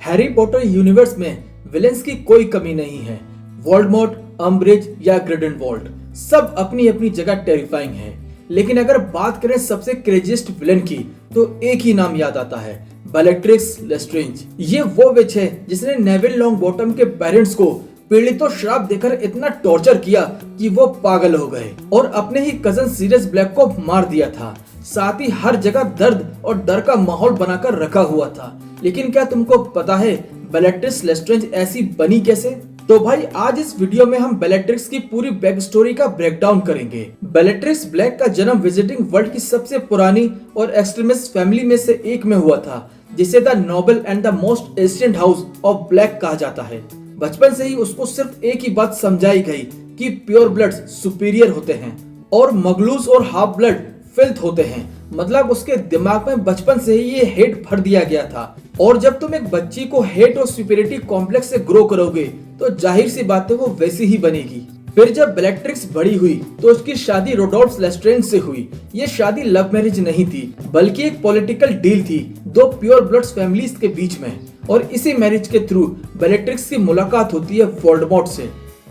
Harry Potter universe में villains की कोई कमी नहीं है। वोल्डेमॉर्ट, अम्ब्रिज या ग्रिंडेलवाल्ड सब अपनी अपनी जगह टेरिफाइंग है। लेकिन अगर बात करें सबसे क्रेजीस्ट विलेन की तो एक ही नाम याद आता है, बेलेट्रिक्स लेस्ट्रेंज। ये वो विच है जिसने नेविल लॉन्गबॉटम के पेरेंट्स को पीड़ितों श्राप देकर इतना टॉर्चर किया कि वो पागल हो गए और अपने ही कजन सीरियस ब्लैक को मार दिया था। साथ ही हर जगह दर्द और डर का माहौल बनाकर रखा हुआ था। लेकिन क्या तुमको पता है बेलेट्रिक्स लेस्ट्रेंज ऐसी बनी कैसे? तो भाई आज इस वीडियो में हम बेलेट्रिक्स की पूरी बैक स्टोरी का ब्रेकडाउन करेंगे। बेलेट्रिक्स ब्लैक का जन्म विजिटिंग वर्ल्ड की सबसे पुरानी और एक्सट्रीमिस्ट फैमिली में से एक में हुआ था, जिसे the noble and the most ancient house of black कहा जाता है। बचपन से ही उसको सिर्फ एक ही बात समझाई गई कि प्योर ब्लड सुपीरियर होते हैं और मगलूस और हाफ ब्लड फिल्थ होते हैं। मतलब उसके दिमाग में बचपन से ही ये हेट भर दिया गया था। और जब तुम एक बच्ची को हेट और सुपीरियरिटी कॉम्प्लेक्स से ग्रो करोगे तो जाहिर सी बात है वो वैसी ही बनेगी। फिर जब बेलेट्रिक्स बड़ी हुई तो उसकी शादी रोडोल्फ लेस्ट्रेंज से हुई। ये शादी लव मैरिज नहीं थी बल्कि एक पॉलिटिकल डील थी दो प्योर ब्लड्स फैमिलीज के बीच में। और इसी मैरिज के थ्रू बेलेट्रिक्स की मुलाकात होती है वोल्डेमॉर्ट से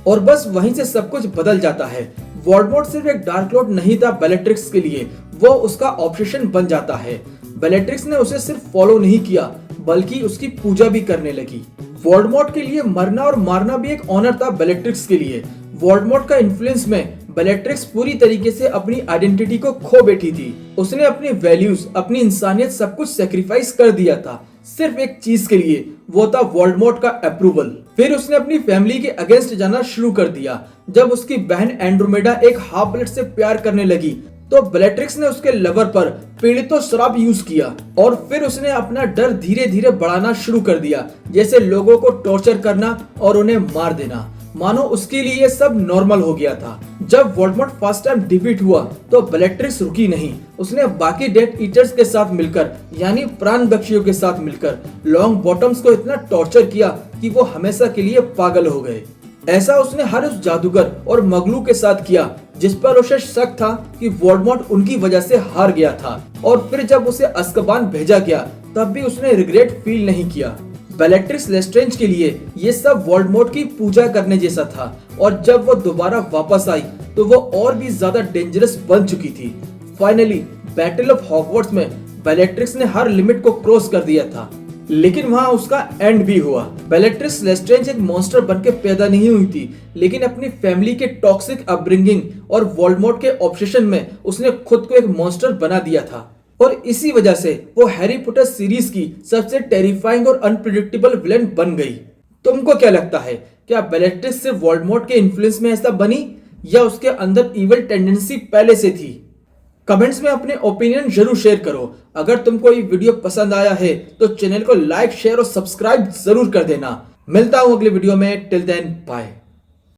और बस वहीं से सब कुछ बदल जाता है। वोल्डेमॉर्ट सिर्फ एक डार्क लॉर्ड नहीं था बेलेट्रिक्स के लिए, वो उसका ऑब्सेशन बन जाता है। बेलेट्रिक्स ने उसे सिर्फ फॉलो नहीं किया बल्कि उसकी पूजा भी करने लगी। वोल्डेमॉर्ट के लिए मरना और मारना भी एक ऑनर था बेलेट्रिक्स के लिए। वोल्डेमॉर्ट का इन्फ्लुएंस में बेलेट्रिक्स पूरी तरीके से अपनी आइडेंटिटी को खो बैठी थी। उसने अपनी वैल्यूज, अपनी इंसानियत सब कुछ सेक्रीफाइस कर दिया था सिर्फ एक चीज के लिए, वो था वोल्डेमॉर्ट का अप्रूवल। फिर उसने अपनी फैमिली के अगेंस्ट जाना शुरू कर दिया। जब उसकी बहन एंड्रोमेडा एक हाफ ब्लड से प्यार करने लगी तो बेलेट्रिक्स ने उसके लवर पर पीड़ितों श्राप यूज किया और फिर उसने अपना डर धीरे धीरे बढ़ाना शुरू कर दिया, जैसे लोगों को टॉर्चर करना और उन्हें मार देना। मानो उसके लिए ये सब नॉर्मल हो गया था। जब वोल्डेमॉर्ट फर्स्ट टाइम डिफीट हुआ तो बेलेट्रिक्स रुकी नहीं। उसने बाकी डेथ ईटर्स के साथ मिलकर यानी प्राण बख्शियों के साथ मिलकर लॉन्ग बॉटम्स को इतना टॉर्चर किया कि वो हमेशा के लिए पागल हो गए। ऐसा उसने हर उस जादूगर और मगलू के साथ किया जिस पर उसे शक था कि वोल्डेमॉर्ट उनकी वजह से हार गया था। और फिर जब उसे अज़्काबान भेजा गया तब भी उसने रिग्रेट फील नहीं किया। बेलेट्रिक्स लेस्ट्रेंज के लिए ये सब वोल्डेमॉर्ट की पूजा करने जैसा था और जब वो दोबारा वापस आई तो वो और भी ज्यादा डेंजरस बन चुकी थी। फाइनली बैटल ऑफ हॉगवर्ट्स में बेलेट्रिक्स ने हर लिमिट को क्रॉस कर दिया था, लेकिन वहां उसका एंड भी हुआ। बेलेट्रिक्स लेस्ट्रेंज एक मॉन्स्टर बनके पैदा नहीं हुई थी, लेकिन अपनी फैमिली के टॉक्सिक अपब्रिंगिंग और वोल्डेमॉर्ट के ऑब्सेशन में उसने खुद को एक मॉन्स्टर बना दिया था। और इसी वजह से वो हैरी पॉटर सीरीज की सबसे टेरिफाइंग और अनप्रेडिक्टेबल विलेन बन गई। तुमको क्या लगता है, क्या बेलेट्रिक्स सिर्फ वोल्डेमॉर्ट के इन्फ्लुएंस में ऐसा बनी या उसके अंदर इविल टेंडेंसी पहले से थी? कमेंट्स में अपने ओपिनियन जरूर शेयर करो। अगर तुमको ये वीडियो पसंद आया है तो चैनल को लाइक, शेयर और सब्सक्राइब जरूर कर देना। मिलता हूँ अगले वीडियो में। Till then bye.